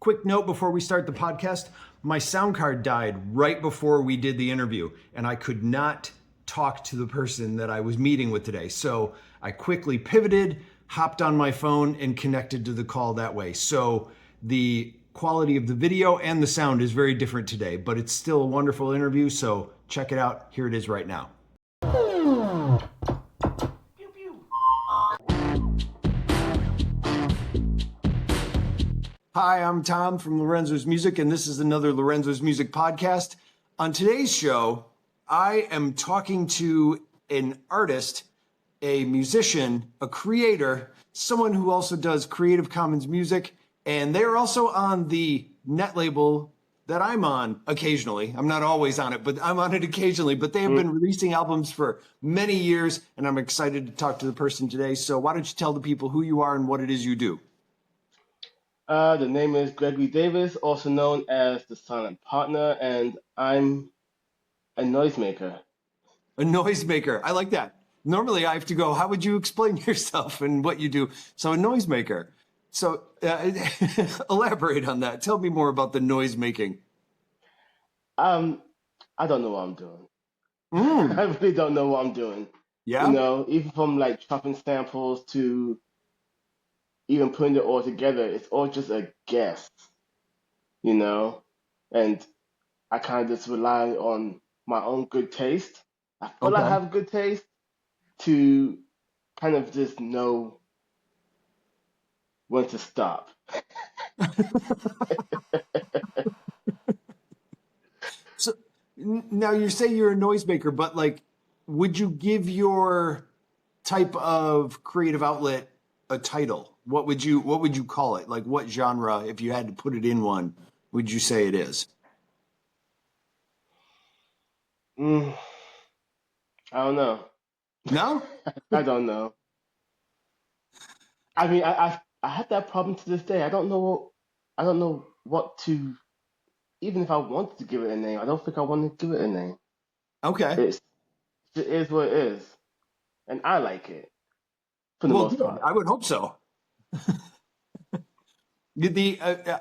quick note before we start the podcast. My sound card died right before we did the interview, and I could not talk to the person that I was meeting with today. So I quickly pivoted, hopped on my phone, and connected to the call that way. So the quality of the video and the sound is very different today, but it's still a wonderful interview. So check it out. Here it is right now. Hi, I'm Tom from Lorenzo's Music, and this is another Lorenzo's Music podcast. On today's show, I am talking to an artist, a musician, a creator, someone who also does Creative Commons music, and they are also on the net label that I'm on occasionally. I'm not always on it, but I'm on it occasionally. But they have been releasing albums for many years, and I'm excited to talk to the person today. So why don't you tell the people who you are and what it is you do? The name is Gregory Davis, also known as the Silent Partner, and I'm a noisemaker. A noisemaker. I like that. Normally I have to go, how would you explain yourself and what you do? So a noisemaker. So elaborate on that. Tell me more about the noise making. I don't know what I'm doing. I really don't know what I'm doing. Yeah? You know, even from like chopping samples to even putting it all together, it's all just a guess, you know? And I kind of just rely on my own good taste. I feel I Okay. have good taste to kind of just know when to stop. So now you say you're a noisemaker, but like, would you give your type of creative outlet a title? What would you call it? Like what genre, if you had to put it in one, would you say it is? Mm, I don't know. No? I don't know. I mean, I had that problem to this day. I don't know what to. Even if I wanted to give it a name, I don't think I want to give it a name. Okay. It's it is what it is, and I like it for the Well, most good. part. I would hope so.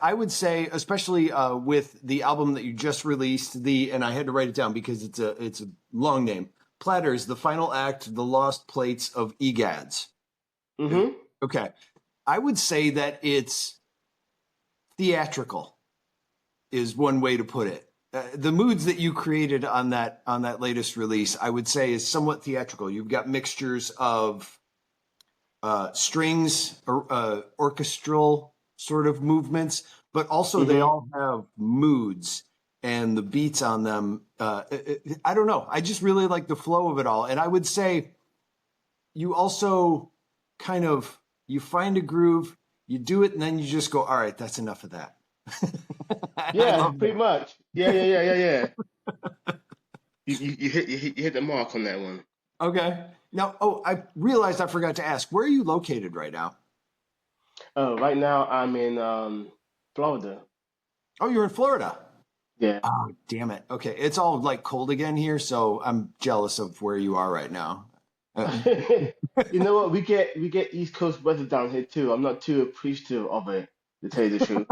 I would say, especially with the album that you just released, and I had to write it down because it's a long name. Platters, the final act, the Lost Plates of Egads. Mm-hmm. Okay, I would say that it's theatrical is one way to put it. The moods that you created on that latest release, I would say, is somewhat theatrical. You've got mixtures of strings, orchestral sort of movements, but also they Mm-hmm. all have moods and the beats on them. I don't know. I just really like the flow of it all. And I would say you also kind of, you find a groove, you do it, and then you just go, all right, that's enough of that. I Yeah, love pretty that. much. Yeah. You hit the mark on that one. Okay. Now, I realized I forgot to ask, where are you located right now? Right now I'm in Florida. Oh, you're in Florida. Yeah. Oh, damn it. Okay. It's all like cold again here, so I'm jealous of where you are right now. Uh, You know what? We get East Coast weather down here too. I'm not too appreciative of it, to tell you the truth.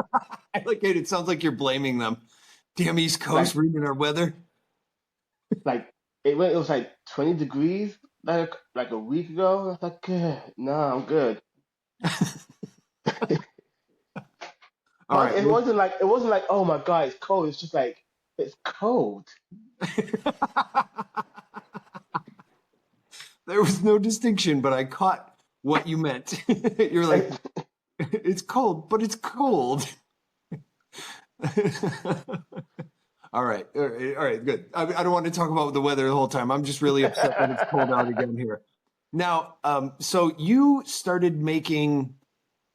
I like it. It sounds like you're blaming them. Damn East Coast Like ruining our weather. like it was like 20 degrees like a week ago. I was like, nah, I'm good. All But right. it wasn't like oh my God, it's cold. It's just like it's cold. There was no distinction, but I caught what you meant. You're like, it's cold, but it's cold. All right. All right. All right. Good. I don't want to talk about the weather the whole time. I'm just really upset that it's cold out again here. Now, so you started making,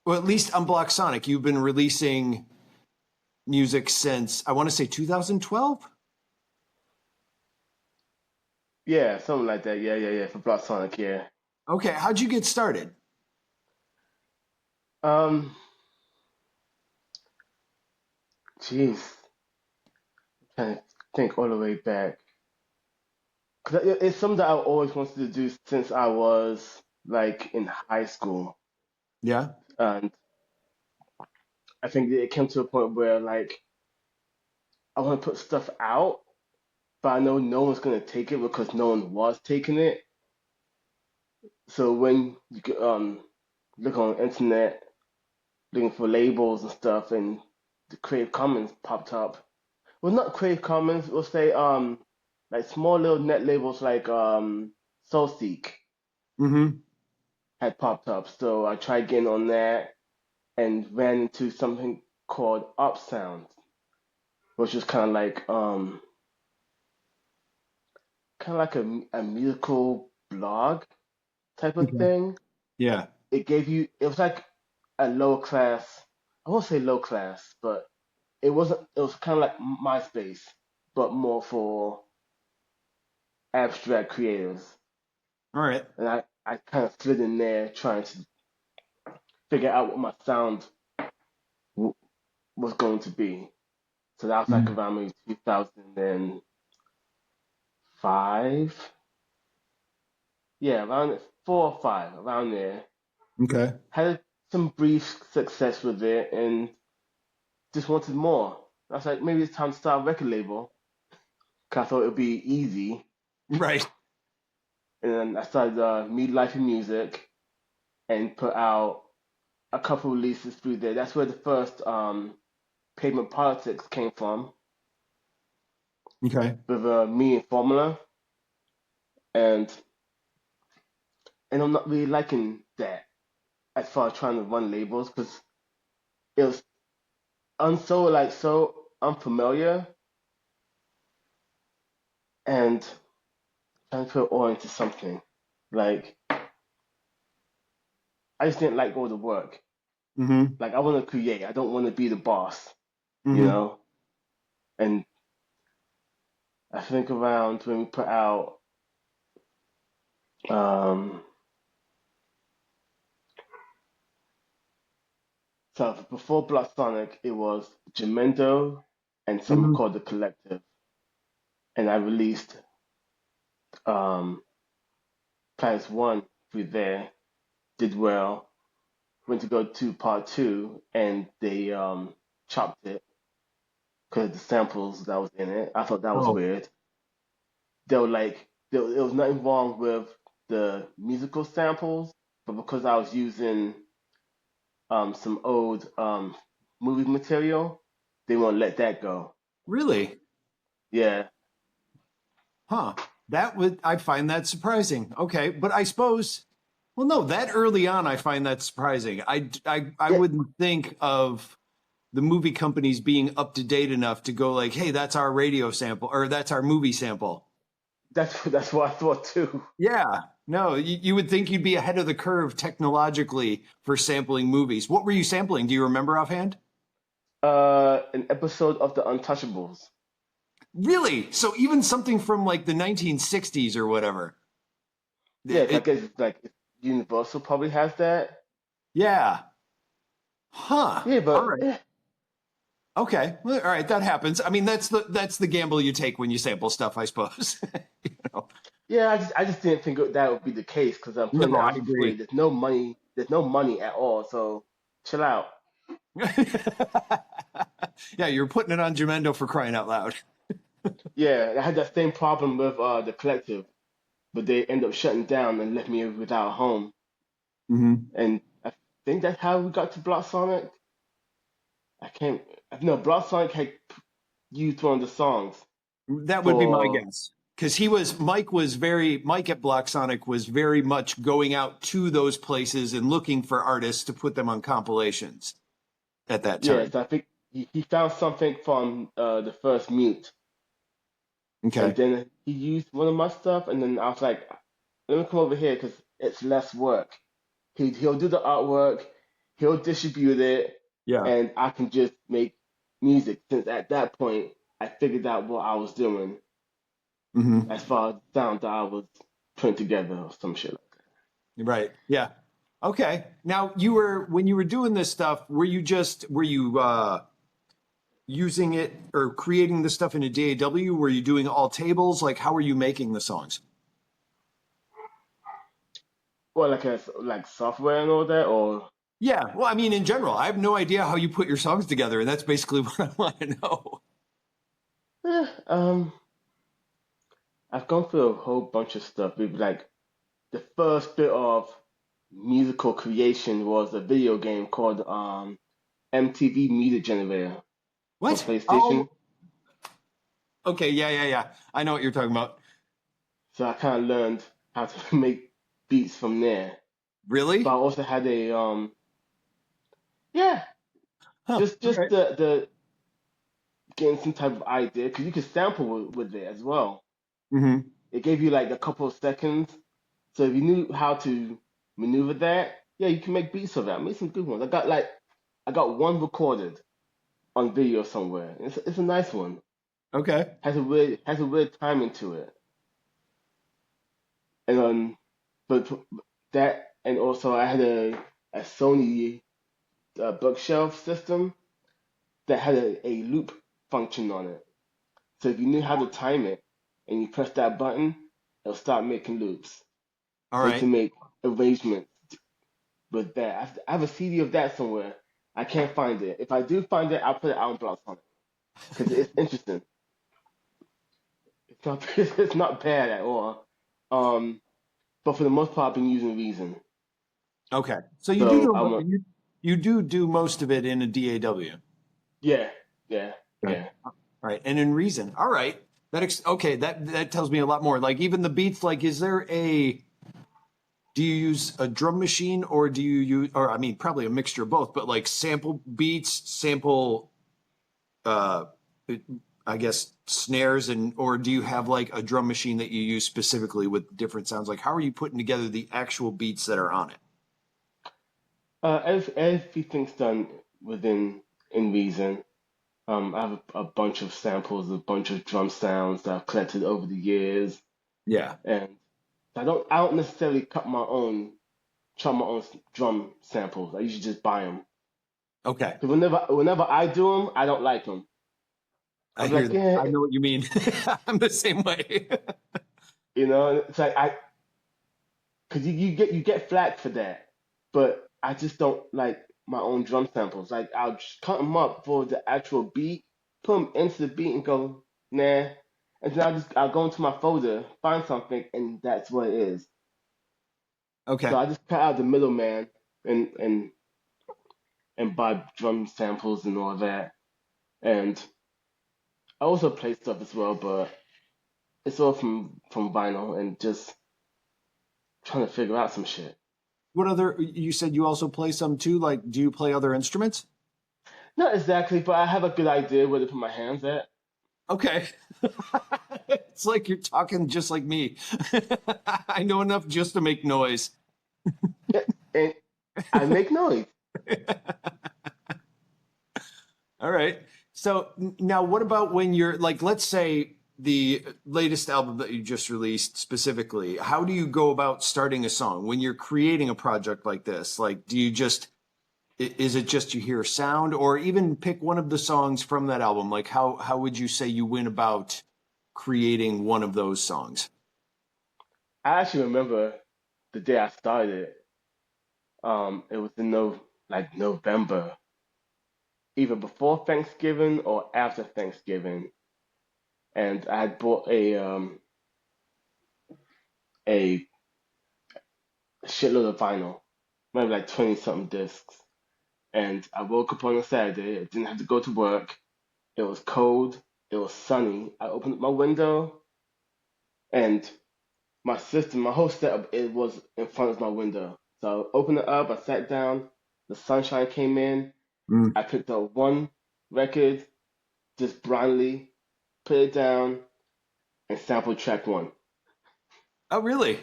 or at least on Block Sonic, you've been releasing music since, I want to say 2012? Yeah, something like that. Yeah. For Blood Sonic, yeah. Okay. How'd you get started? Um, Jeez, trying to think all the way back. 'Cause it's something that I always wanted to do since I was like in high school. Yeah. And I think it came to a point where like I want to put stuff out, but I know no one's gonna take it because no one was taking it. So when you look on the internet looking for labels and stuff, and the Creative Commons popped up. Well, not Creative Commons. We'll say like small little net labels like SoulSeek Mm-hmm. had popped up. So I tried getting on that and ran into something called Up Sound, which was kind of like a musical blog type of Okay. thing. Yeah. It was like a low class, I won't say low class, but it was kind of like MySpace, but more for abstract creators. All right. And I kind of slid in there trying to figure out what my sound w was going to be. So that was like Mhm. around maybe 2005. Yeah, around 4 or 5, around there. Okay. Had some brief success with it and just wanted more. I was like, maybe it's time to start a record label. 'Cause I thought it would be easy. Right. And then I started Me Life in Music and put out a couple releases through there. That's where the first Pavement Politics came from Okay. with me and Formula. And and I'm not really liking that as far as trying to run labels because it was so unfamiliar and trying to put it all into something. Like I just didn't like all the work. Mm-hmm. Like I want to create. I don't want to be the boss, you Mm-hmm. know? And I think around when we put out um so before Blood Sonic it was Jamendo and something Mm-hmm. called The Collective. And I released um Platters 1 through there, did well, went to go to part 2 and they chopped it because of the samples that was in it. I thought that was Oh, weird. They were like there was nothing wrong with the musical samples, but because I was using some old movie material, they won't let that go. really? Yeah, Huh. I find that surprising. Okay, but I suppose, well, no, that early on, I find that surprising. I yeah, wouldn't think of the movie companies being up to date enough to go like, hey, that's our radio sample or that's our movie sample. that's what I thought too. Yeah. No, you would think you'd be ahead of the curve technologically for sampling movies. What were you sampling? Do you remember offhand? An episode of The Untouchables. Really? So even something from like the 1960s or whatever. Yeah, It, I it guess it's like Universal probably has that. yeah. Huh. Yeah, All but right. Okay. Well, all right. That happens. I mean, that's the gamble you take when you sample stuff, I suppose. You know? yeah, I just didn't think that would be the case because I'm putting No, it I out for free. agree. There's no money at all. So chill out. Yeah, you're putting it on Jamendo for crying out loud. Yeah, I had that same problem with the collective, but they end up shutting down and left me without a home. Hmm. And I think that's how we got to Block Sonic. I can't. No, Block Sonic had used one of the songs That would be my for. guess. Because Mike at Block Sonic was very much going out to those places and looking for artists to put them on compilations at that Yes, time. I think he found something from the first Mute, and Okay. then he used one of my stuff, and then I was like, let me come over here because it's less work. He'll do the artwork, he'll distribute it, Yeah. and I can just make music. Since at that point I figured out what I was doing Hmm. as far as sound that I was putting together or some shit like Right. Yeah. Okay. Now when you were doing this stuff, were you using it or creating the stuff in a DAW? Were you doing all tables? Like how were you making the songs? that. Well, like software and all that, or Yeah. Well, I mean, in general, I have no idea how you put your songs together, and that's basically what I want to know. Eh, I've gone through a whole bunch of stuff. Maybe like the first bit of musical creation was a video game called MTV Music Generator for What? PlayStation. Oh, okay. Yeah, yeah, yeah. I know what you're talking about. So I kind of learned how to make beats from there. But I Really? also had a yeah, Huh. All just right. the getting some type of idea because you could sample with it as well. Mm-hmm. It gave you like a couple of seconds. So if you knew how to maneuver that, yeah, you can make beats of that. I made some good ones. I got one recorded on video somewhere. It's a nice one. Okay. Has a weird timing to it. And but that and also I had a Sony bookshelf system that had a loop function on it. So if you knew how to time it and you press that button, it'll start making loops. All So you can right. make arrangements with that. I have a CD of that somewhere. I can't find it. If I do find it, I'll put it out on Blog on it because it's interesting. It's not it's not bad at all. Um, but for the most part, I've been using Reason. Okay. So you do So do you do most of it in a DAW. yeah, yeah, Okay. yeah. All right. And in Reason. All right. Okay. That tells me a lot more. Like even the beats. Like, is there a do you use a drum machine or do you use or I mean probably a mixture of both, but like sample beats, sample uh I guess snares and or do you have like a drum machine that you use specifically with different sounds? Like how are you putting together the actual beats that are on it? Everything's done within in Reason. I have a bunch of samples, a bunch of drum sounds that I've collected over the years, Yeah. and I don't necessarily chop my own drum samples. I usually just buy them. Okay. Because whenever I do them, I don't like them. I I'm hear like, that. yeah, I know what you mean. I'm the same way. you know, it's like because you get flack for that, but I just don't like my own drum samples. Like I'll just cut them up for the actual beat, put them into the beat, and go nah, and then I'll go into my folder, find something, and that's what it is. So Okay. I just cut out the middleman and buy drum samples and all that, and I also play stuff as well, but it's all from vinyl and just trying to figure out some shit. What other you said you also play some too? Like do you play other instruments? Not exactly, but I have a good idea where to put my hands at. Okay. It's like you're talking just like me. I know enough just to make noise. And I make noise. All right. So now what about when you're like, let's say the latest album that you just released specifically, how do you go about starting a song when you're creating a project like this? Like, do you just, is it just you hear sound or even pick one of the songs from that album? Like how would you say you went about creating one of those songs? I actually remember the day I started. It was in November, either before Thanksgiving or after Thanksgiving, and I had bought a shitload of vinyl, maybe like 20 something discs. And I woke up on a Saturday. I didn't have to go to work. It was cold. It was sunny. I opened up my window, and my whole setup, it was in front of my window. So I opened it up. I sat down. The sunshine came in. Mm. I picked up one record, just blindly, put it down, and sampled track one. Oh, really?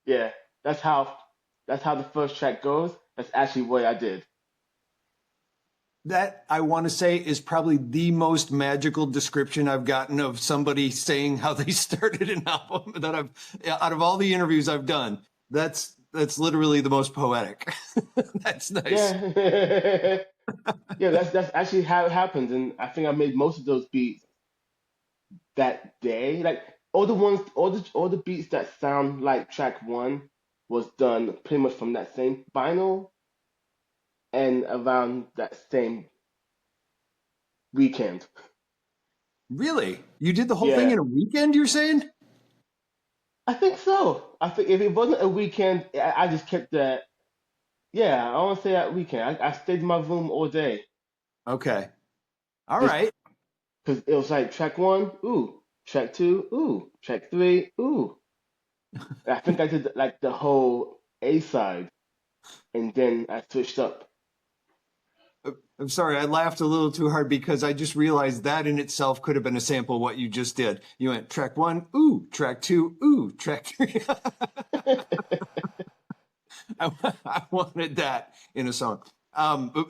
Yeah, that's how that's how the first track goes. That's actually what I did. That I want to say is probably the most magical description I've gotten of somebody saying how they started an album that I've out of all the interviews I've done. That's literally the most poetic. That's nice. Yeah, yeah, that's actually how it happened, and I think I made most of those beats that day. Like all the beats that sound like track one was done pretty much from that same vinyl. and around that same weekend. Really? You did the whole thing Yeah, in a weekend, you're saying? I think so. I think if it wasn't a weekend, I just kept that. Yeah, I want to say that weekend. I stayed in my room all day. Okay. All Just right. because it was like track one, ooh, track two, ooh, track three, ooh. And I think I did like the whole A side, and then I switched up. I'm sorry, I laughed a little too hard because I just realized that in itself could have been a sample of what you just did. You went track one, ooh, track two, ooh, track three. I wanted that in a song.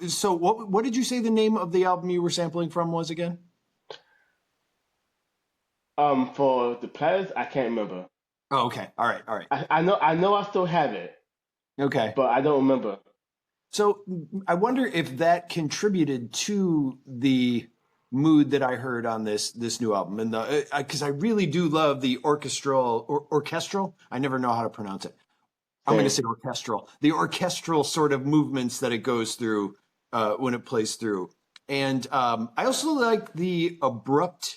So what did you say the name of the album you were sampling from was again? For the Platters, I can't remember. Oh, okay. All right. All right. I know I still have it, Okay. but I don't remember. So I wonder if that contributed to the mood that I heard on this new album, and the because I really do love the orchestral. I never know how to pronounce it. I'm going to Same. say orchestral. The orchestral sort of movements that it goes through when it plays through, and I also like the abrupt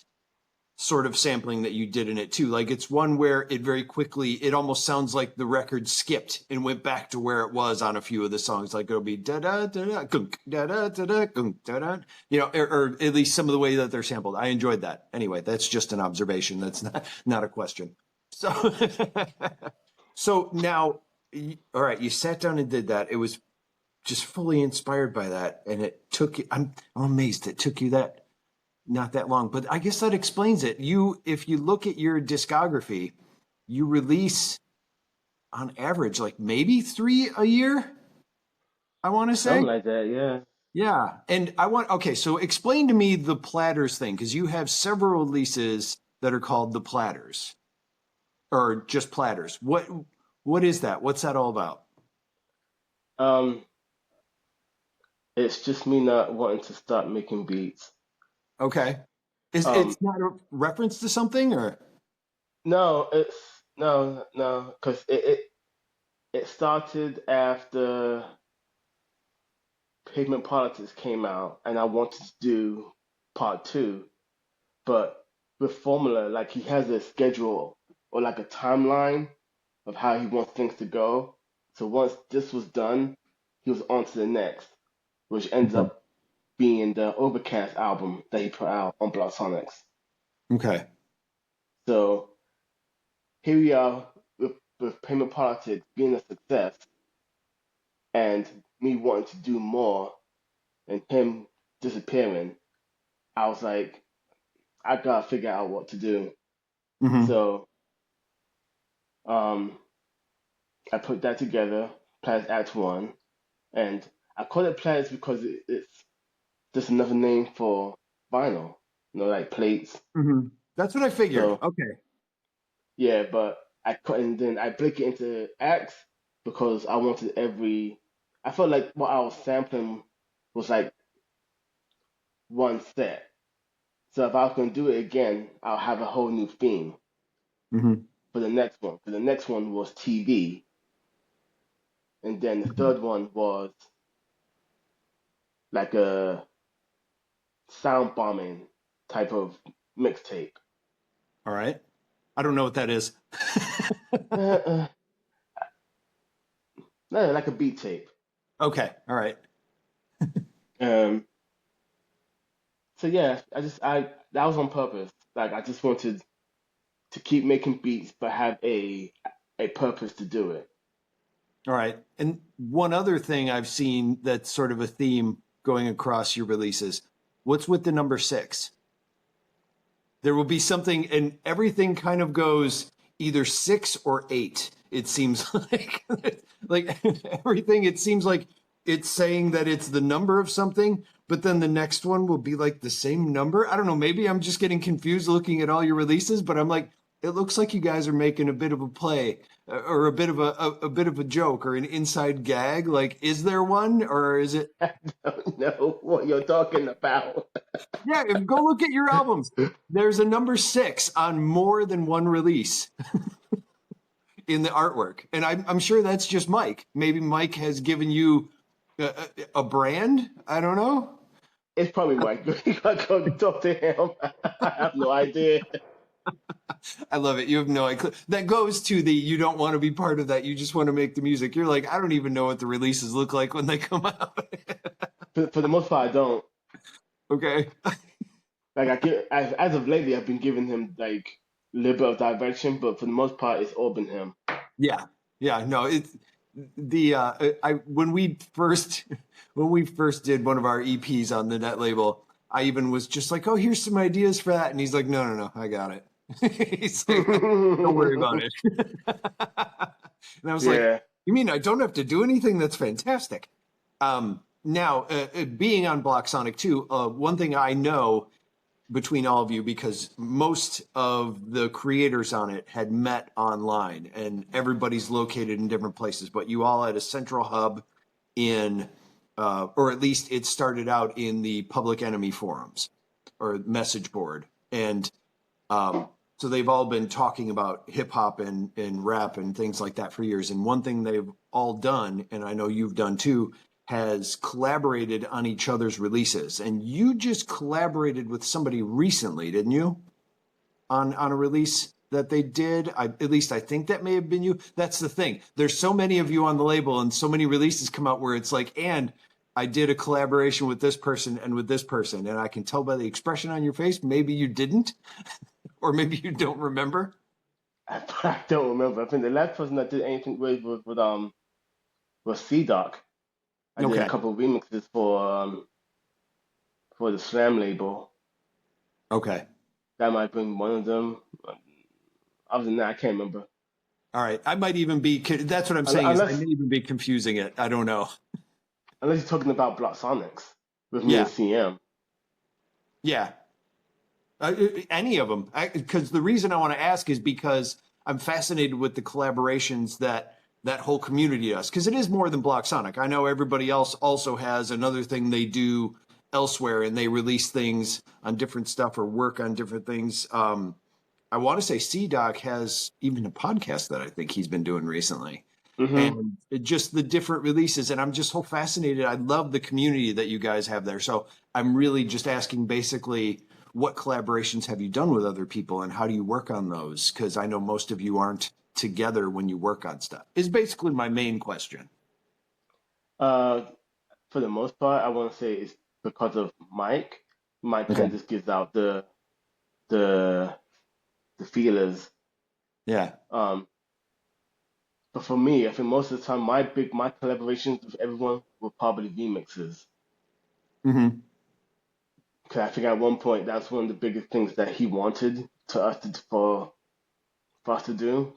sort of sampling that you did in it too. Like it's one where it very quickly, it almost sounds like the record skipped and went back to where it was on a few of the songs. Like it'll be da da da da gunk da da da da gunk da da, or at least some of the way that they're sampled. I enjoyed that. Anyway, that's just an observation. That's not a question. So, so now, all right, you sat down and did that. It was just fully inspired by that, and it took. I'm amazed it took you that not that long, but I guess that explains it. If you look at your discography, you release on average like maybe 3 a year, I want to Something say. like that, yeah. Yeah. And okay, so explain to me the Platters thing, because you have several releases that are called the Platters or just Platters. What is that? What's that all about? Um, it's just me not wanting to start making beats. Okay. Is Um, it's not a reference to something or no, it's no, because it started after Pavement Politics came out, and I wanted to do part two, but with Formula, like he has a schedule or like a timeline of how he wants things to go. So once this was done, he was on to the next, which ends up being the Overcast album that he put out on Block Sonics. okay. So here we are with Payment Politics being a success and me wanting to do more and him disappearing. I was like, I gotta figure out what to do. Hmm. So um, I put that together, Planet Act One, and I call it Planets because it's just another name for vinyl, like plates. Hmm. That's what I figured. So Okay. yeah, but I cut and then I break it into acts because I wanted every. I felt like what I was sampling was like one set. So if I was gonna do it again, I'll have a whole new theme Hmm. for the next one. Because the next one was TV, and then the third one was like a sound bombing type of mixtape. All right. I don't know what that is. Uh, no, like a beat tape. Okay. All right. Um, so yeah, I that was on purpose. Like I just wanted to keep making beats, but have a purpose to do it. All right. And one other thing I've seen that's sort of a theme going across your releases. What's with the number 6? There will be something, and everything kind of goes either 6 or 8. It seems like, like everything. It seems like it's saying that it's the number of something, but then the next one will be like the same number. I don't know. Maybe I'm just getting confused looking at all your releases, but I'm like, it looks like you guys are making a bit of a play or a bit of a bit of a joke or an inside gag. Like, is there one or is it? I don't know what you're talking about. Yeah, go look at your albums. There's a number 6 on more than one release in the artwork. And I'm sure that's just Mike. Maybe Mike has given you A brand? I don't know. It's probably Mike. You gotta go talk to him. I have no idea. I love it. You have no idea. That goes to the you don't want to be part of that. You just want to make the music. You're like, I don't even know what the releases look like when they come out. For the most part, I don't. Okay. Like I give as of lately, I've been giving him like a little bit of direction, but for the most part, it's all been him. Yeah. Yeah. No, it's the I when we first did one of our EPs on the net label, I even was just like, oh, here's some ideas for that. And he's like, no, no, no, I got it. He's like, don't worry about it. And I was like, Yeah. you mean I don't have to do anything? That's fantastic. Now, being on Block Sonic 2, one thing I know between all of you, because most of the creators on it had met online and everybody's located in different places, but you all had a central hub in, or at least it started out in the Public Enemy forums or message board. And so they've all been talking about hip hop and rap and things like that for years. And one thing they've all done, and I know you've done too, has collaborated on each other's releases. And you just collaborated with somebody recently, didn't you? On a release that they did. At least I think that may have been you. That's the thing. There's so many of you on the label and so many releases come out where it's like, and I did a collaboration with this person and with this person. And I can tell by the expression on your face, maybe you didn't, or maybe you don't remember. I don't remember. I think the last person I did anything with was C Doc. I did a Okay. couple of remixes for the Slam label. Okay. That might have been one of them. Other than that, I can't remember. All right. I might even be, that's what I'm saying is I Unless may even be confusing it. I don't know. unless you're talking about Block Sonics with me and Yeah. CM. Yeah. Any of them. Because the reason I want to ask is because I'm fascinated with the collaborations that that whole community does. Because it is more than Block Sonic. I know everybody else also has another thing they do elsewhere and they release things on different stuff or work on different things. I want to say C Doc has even a podcast that I think he's been doing recently. Hmm. And just the different releases. And I'm just so fascinated. I love the community that you guys have there. So I'm really just asking basically, what collaborations have you done with other people and how do you work on those? Because I know most of you aren't together when you work on stuff, is basically my main question. Uh, for the most part, I want to say it's because of Mike. Mike Okay. kind of just gives out the the feelers. Yeah. Um, but for me, I think most of the time, my collaborations with everyone were probably remixes. Hmm. Because I think at one point that's one of the biggest things that he wanted to us to for us to do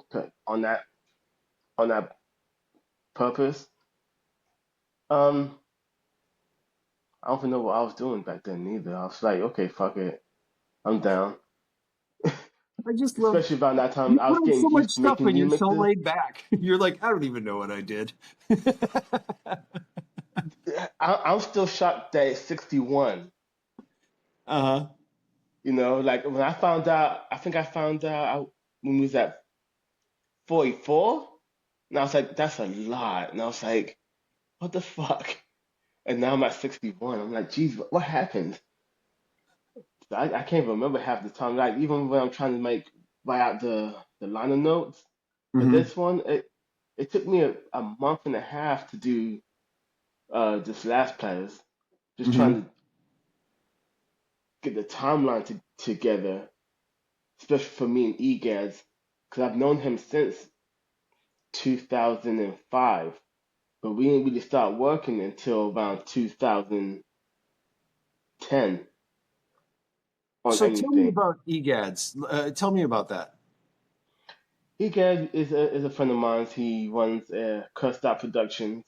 on that purpose. Um, I don't even know what I was doing back then either. I was like, okay, fuck it, I'm down. I just love Especially around that time, you I put was on so getting much used to stuff making and you're so remixes. laid back. You're like, I don't even know what I did. I'm still shocked that it's 61. Uh-huh. You know, like when I found out, I think I found out when we was at 44, and I was like, that's a lot. And I was like, what the fuck? And now I'm at 61. I'm like, geez, what happened? I can't even remember half the time. Like even when I'm trying to write out the liner notes for Hmm. this one, it took me a month and a half to do this last platters. Just Hmm. trying to get the timeline together, especially for me and Egads, because I've known him since 2005, but we didn't really start working until around 2010 on So tell me anything. about EGADS. Tell me about that. Egad is a friend of mine. He runs Cursed Out Productions,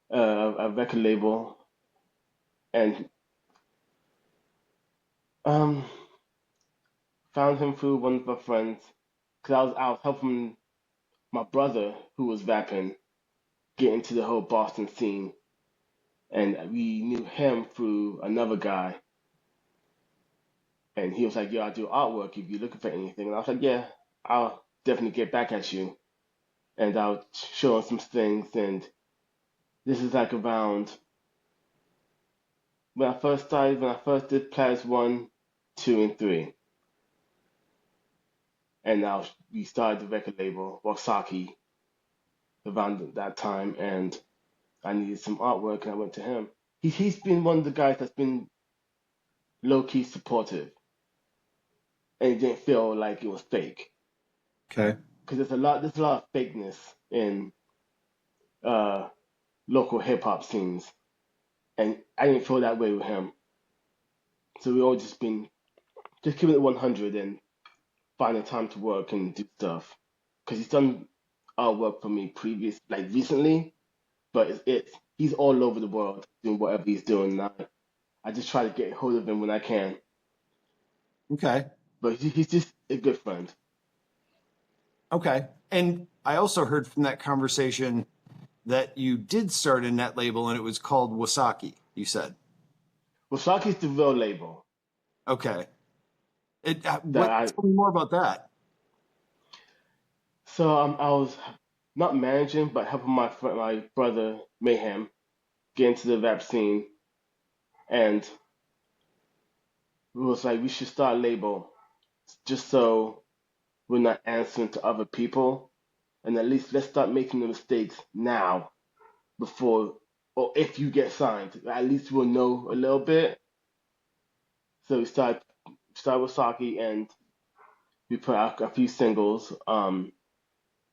a record label, and um, found him through one of my friends. Cause I was helping my brother who was rapping get into the whole Boston scene, and we knew him through another guy. And he was like, "Yo, I do artwork if you're looking for anything." And I was like, "Yeah, I'll definitely get back at you." And I'll show him some things, and this is like around when I first did Platters 1, 2, and 3. And now we started the record label, Wasaki, around that time. And I needed some artwork, and I went to him. He's been one of the guys that's been low key supportive, and it didn't feel like it was fake. Okay. Because there's a lot of fakeness in uh, local hip hop scenes, and I didn't feel that way with him. So we all just keeping it 100 and finding time to work and do stuff. Because he's done artwork for me like recently, but he's all over the world doing whatever he's doing. And I just try to get hold of him when I can. Okay. But he's just a good friend. Okay. And I also heard from that conversation that you did start a net label and it was called Wasaki, you said. Wasaki's the real label Okay. that What, tell me more about that. I was not managing, but helping my brother Mayhem get into the rap scene, and we was like, we should start a label just so we're not answering to other people, and at least let's start making the mistakes now before, or if you get signed, at least we'll know a little bit. So we started with Saki, and we put out a few singles.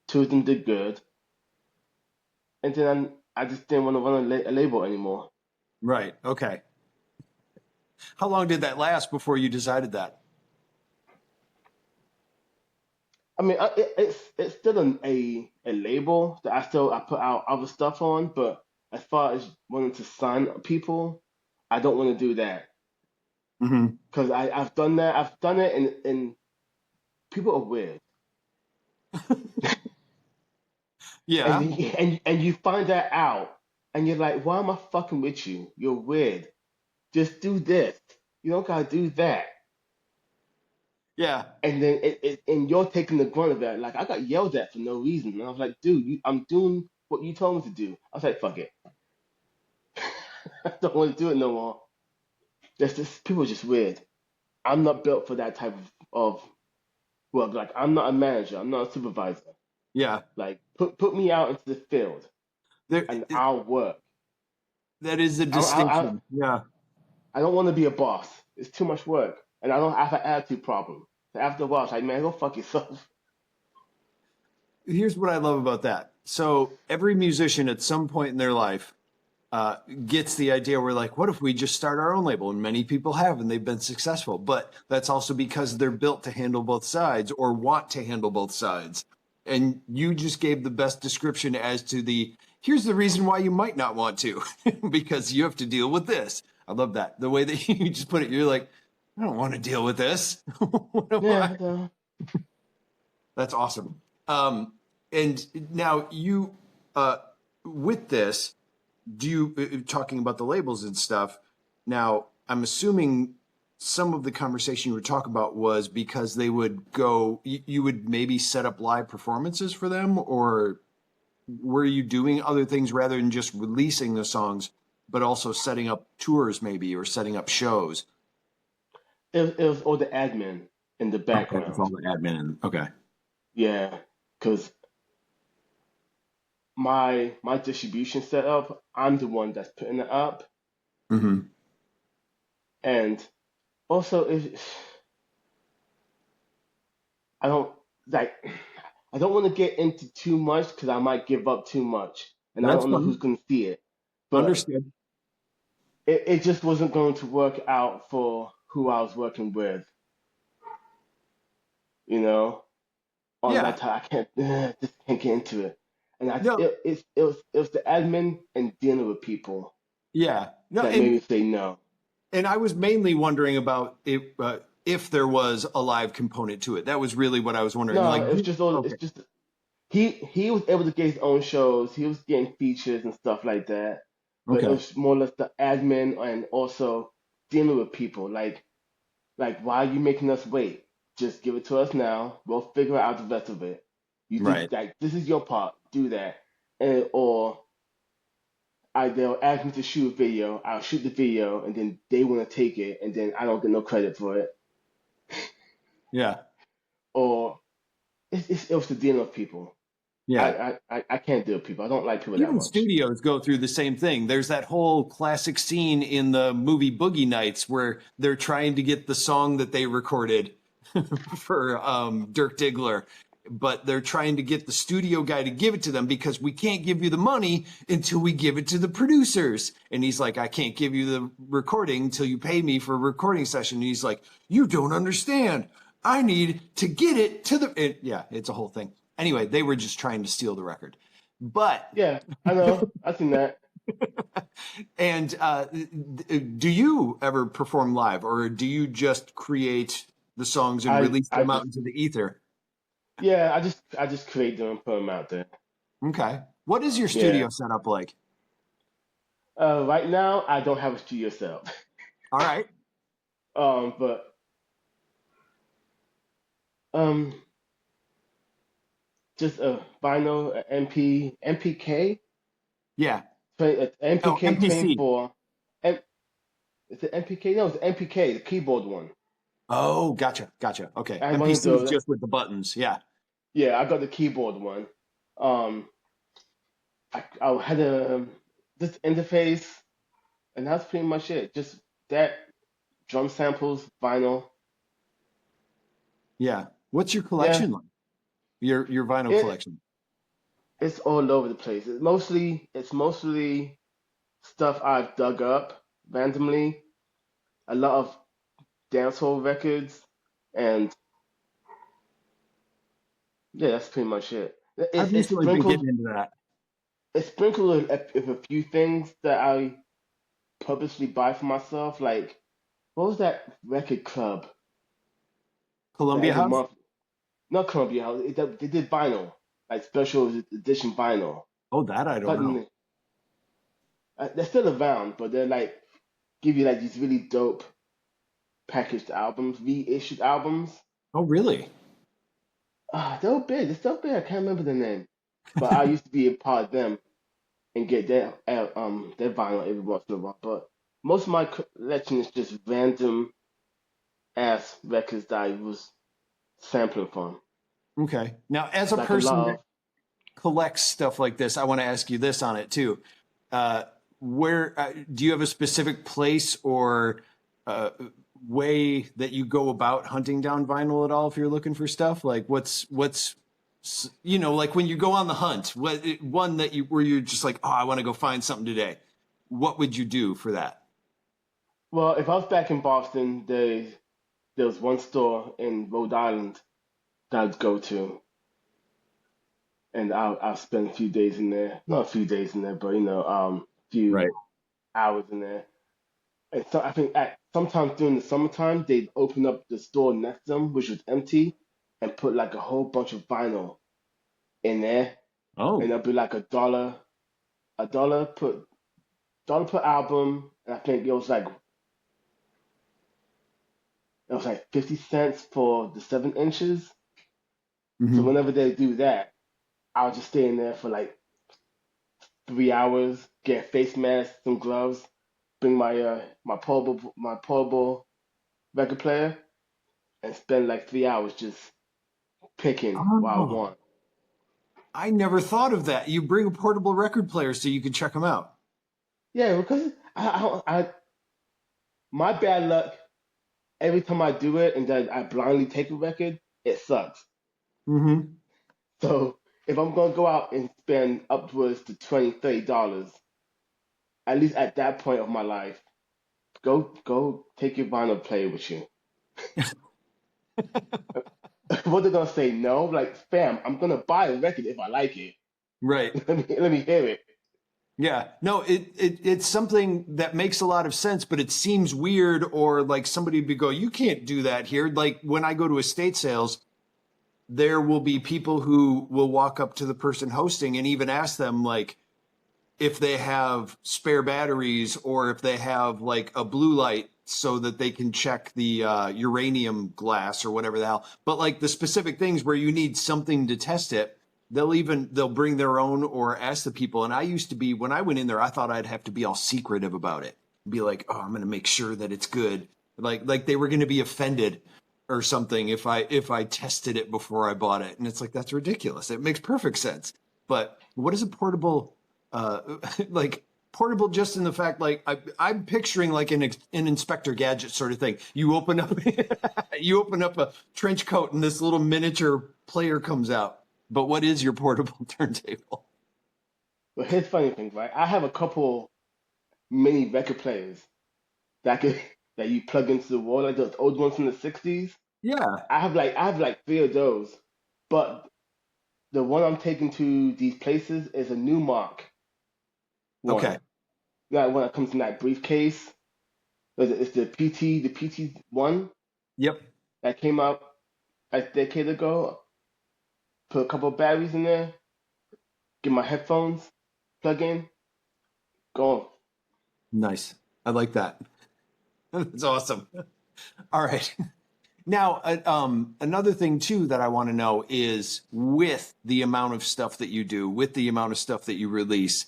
Two of them did good, and then I just didn't want to run a label anymore. Right. Okay. How long did that last before you decided that? I mean, it's still a label that I put out other stuff on, but as far as wanting to sign people, I don't want to do that Hmm. because I've done that. I've done it, and people are weird, and Yeah. and you find that out, and you're like, why am I fucking with you? You're weird. Just do this. You don't gotta do that. Yeah. And then and you're taking the grunt of that. Like I got yelled at for no reason, and I was like, dude, I'm doing what you told me to do. I was like, fuck it. I don't want to do it no more. There's just people are just weird. I'm not built for that type of work. Like I'm not a manager. I'm not a supervisor. Yeah. Like put me out into the field There, and I'll work. that is a I distinction. Yeah. I don't want to be a boss. It's too much work, and I don't have an attitude problem. So after a while, it's like, man, go fuck yourself. Here's what I love about that. So every musician at some point in their life gets the idea. We're like, what if we just start our own label? And many people have, and they've been successful. But that's also because they're built to handle both sides or want to handle both sides. And you just gave the best description as to here's the reason why you might not want to, because you have to deal with this. I love that. The way that you just put it, you're like, I don't want to deal with this. What am I? Yeah. That's awesome. And now you, with this, do you talking about the labels and stuff? Now, I'm assuming some of the conversation you were talking about was because they would go, you would maybe set up live performances for them, or were you doing other things rather than just releasing the songs, but also setting up tours maybe or setting up shows? It was all the admin in the Okay, it's all background. the admin. Okay. Yeah, because my distribution setup, I'm the one that's putting it up, Hmm. and also if I don't like, I don't want to get into too much because I might give up too much, and I That's don't know who's fine. gonna see it. But Understood. it just wasn't going to work out for who I was working with, you know. On Yeah. that time, I can't just can't get into it, and No. it was the admin and dealing with people Yeah. No. that made me say no. And I was mainly wondering about if there was a live component to it. That was really what I was wondering. No, Like, it's just all. okay, It's just he was able to get his own shows. He was getting features and stuff like that. But it okay, was more or less the admin and also dealing with people. Like why are you making us wait? Just give it to us now. We'll figure out the rest of it. You just right, like this is your part. Do that, and or they'll ask me to shoot a video. I'll shoot the video, and then they want to take it, and then I don't get no credit for it. Yeah. Or it was the dealing with people. Yeah. I can't deal with people. I don't like people that Even much. studios go through the same thing. There's that whole classic scene in the movie Boogie Nights where they're trying to get the song that they recorded for Dirk Diggler, but they're trying to get the studio guy to give it to them because we can't give you the money until we give it to the producers. And he's like, I can't give you the recording until you pay me for a recording session. And he's like, you don't understand. I need to get it to the... yeah, it's a whole thing. Anyway, they were just trying to steal the record. But... Yeah, I know. I've seen that. And do you ever perform live, or do you just create the songs and release I them out just into the ether? yeah, I just create them and put them out there. Okay. What is your Yeah. studio setup like? Right now I don't have a studio set up. All right. But um, just a vinyl, a MPK, Yeah. Oh, MPK MPC. 24. M, is it MPK? No, it's MPK, the keyboard one. Oh, gotcha. Gotcha. Okay. I had one of MPC is those. just with the buttons. Yeah. Yeah, I got the keyboard one. Um, I had a this interface, and that's pretty much it. Just that drum samples, vinyl. Yeah. What's your Yeah, collection like? Your vinyl it collection? it's all over the place. It's mostly stuff I've dug up randomly. A lot of dancehall records, and yeah, that's pretty much it. I've It's recently been sprinkled. getting into that. It's sprinkled with a few things that I purposely buy for myself. Like, what was that record club that Columbia every House? month? Not Columbia House. They did vinyl, like special edition vinyl. Oh, that I don't But know. they're still around, but they're like give you like these really dope packaged albums, reissued albums. Oh, really? They were big. They're still big. I can't remember the name, but I used to be a part of them and get their vinyl every once in a while. But most of my collection is just random ass records that I was sampling from. Okay. Now, as a Like a person lot that of collects stuff like this, I want to ask you this on it too. Where do you have a specific place or uh, way that you go about hunting down vinyl at all? If you're looking for stuff, like like when you go on the hunt, what one that you where you're just like, oh, I want to go find something today. What would you do for that? well, if I was back in Boston, there was one store in Rhode Island that I'd go to, and I'll spend a few days in there. Not a few days in there, but few Right. hours in there. And so I think at sometimes during the summertime, they'd open up the store next to them, which was empty, and put like a whole bunch of vinyl in there, and Oh, it'll be like a dollar per album, and I think it was like 50 cents for the 7 inches. So hmm. whenever they do that, I'll just stay in there for like 3 hours, get a face mask, some gloves, bring my portable record player, and spend like 3 hours just picking what I Oh, want. I never thought of that. You bring a portable record player so you can check them out. Yeah, because my bad luck. Every time I do it and then I blindly take a record, it sucks. Hmm. So if I'm gonna go out and spend upwards to $20, $30, at least at that point of my life, go take your vinyl player with you. What they're gonna say? No, like fam, I'm gonna buy a record if I like it. Right. Let me hear it. Yeah, no, it's something that makes a lot of sense, but it seems weird or like somebody would go, you can't do that here. Like when I go to estate sales, there will be people who will walk up to the person hosting and even ask them like if they have spare batteries or if they have like a blue light so that they can check the uranium glass or whatever the hell. But like the specific things where you need something to test it. they'll bring their own or ask the people. And I used to be, when I went in there, I thought I'd have to be all secretive about it. Be like, oh, I'm going to make sure that it's good. Like they were going to be offended or something if I tested it before I bought it. And it's like, that's ridiculous. It makes perfect sense. But what is a portable, like portable just in the fact, like I'm picturing like an Inspector Gadget sort of thing. You open up, you open up a trench coat and this little miniature player comes out. But what is your portable turntable? But here's the funny thing, right? I have a couple mini record players that could that you plug into the wall, like those old ones from the '60s. Yeah. I have like three of those, but the one I'm taking to these places is a new mark Okay. one. That one that comes in that briefcase. It's the PT one Yep. that came out a decade ago. Put a couple of batteries in there, get my headphones, plug in, go. Nice. I like that. That's awesome. All right. Now, another thing too that I want to know is with the amount of stuff that you do, with the amount of stuff that you release,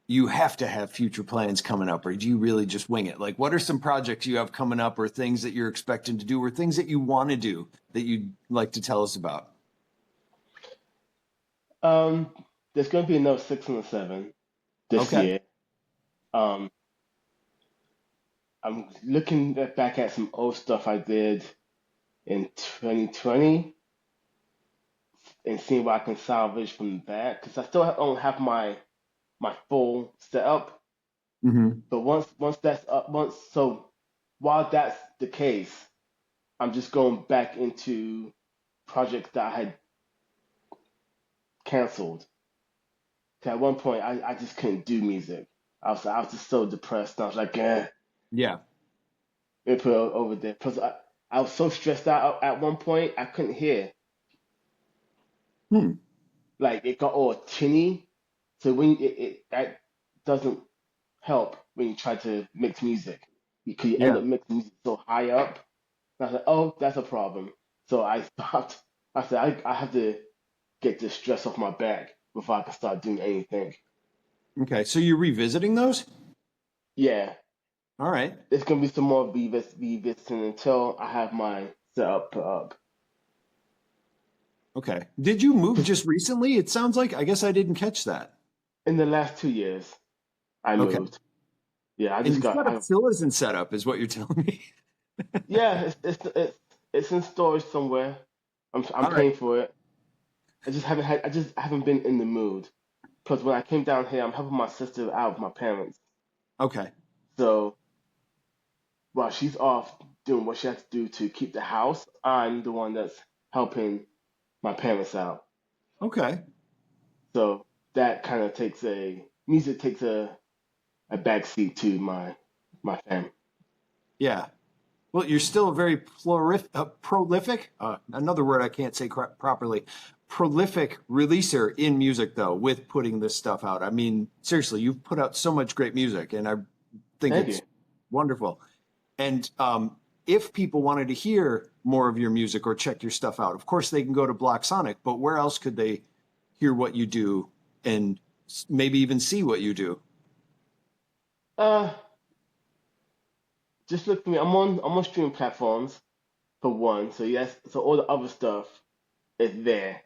you have to have future plans coming up, or do you really just wing it? Like, what are some projects you have coming up, or things that you're expecting to do, or things that you want to do that you'd like to tell us about? Um, there's going to be another 6 and a 7 this Okay. year. Um, I'm looking back at some old stuff I did in 2020 and seeing what I can salvage from that because I still don't have my full setup. Hmm. But once that's up, once so while that's the case, I'm just going back into projects that I had canceled. 'Cause at one point, I just couldn't do music. I was just so depressed. And I was like, Yeah. let me put it over there. Plus, I was so stressed out at one point, I couldn't hear. Hmm. Like it got all tinny. So when that doesn't help when you try to mix music because you end Yeah. up mixing music so high up. And I was like, oh, that's a problem. So I stopped. I said, I have to get this stress off my back before I can start doing anything. Okay. So you're revisiting those? Yeah, All right. there's gonna be some more revisiting until I have my setup put up. Okay. Did you move 'Cause just recently? It sounds like, I guess I didn't catch that. in the last 2 years, I Okay. moved. Yeah, I And just your got. setup still isn't set up, is what you're telling me. Yeah, it's in storage somewhere. I'm All right. paying for it. I just haven't been in the mood. Plus, when I came down here, I'm helping my sister out with my parents. Okay. So while she's off doing what she has to do to keep the house, I'm the one that's helping my parents out. Okay. So that kind of music takes a backseat to my family. Yeah. Well, you're still a very prolific, another word I can't say properly, prolific releaser in music, though, with putting this stuff out. I mean, seriously, you've put out so much great music, and I think Thank you. it's wonderful. And if people wanted to hear more of your music or check your stuff out, of course, they can go to Black Sonic, but where else could they hear what you do and maybe even see what you do? Uh, just look for me. I'm on streaming platforms for one. So yes, so all the other stuff is there.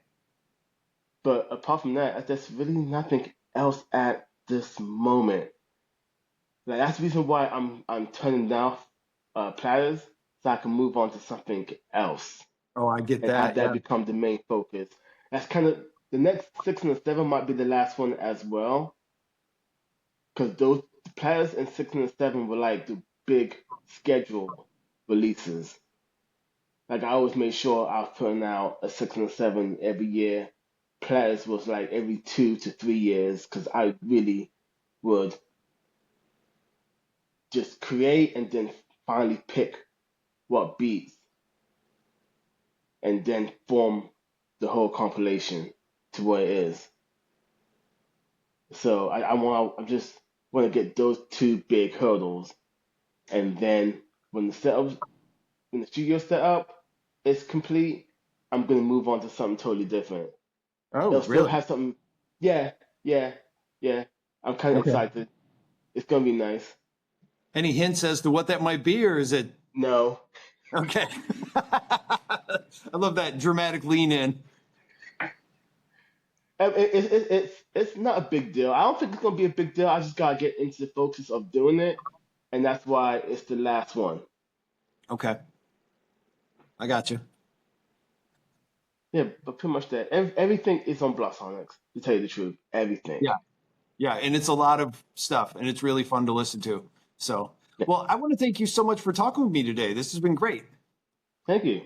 But apart from that, there's really nothing else at this moment. Like that's the reason why I'm turning down Platters so I can move on to something else Oh, I get and have that. that Yeah. become the main focus. That's kind of the next 6 and a 7 might be the last one as well, because those Platters and 6 and a 7 were like the big schedule releases. Like I always made sure I was putting out a 6 and a 7 every year. Platters was like every 2 to 3 years because I really would just create and then finally pick what beats and then form the whole compilation to what it is. So I just want to get those two big hurdles, and then when when the studio setup is complete, I'm gonna move on to something totally different. Oh, It'll still really? have something. Yeah, yeah, yeah. I'm kind of Okay. excited. It's gonna be nice. Any hints as to what that might be, or is it No, okay? I love that dramatic lean in. it's not a big deal. I don't think it's gonna be a big deal. I just gotta get into the focus of doing it, and that's why it's the last one. Okay, I got you. Yeah, but pretty much that. Everything is on Block Sonics, to tell you the truth. Everything. Yeah, yeah, and it's a lot of stuff, and it's really fun to listen to. So, Yeah, well, I want to thank you so much for talking with me today. This has been great. thank you.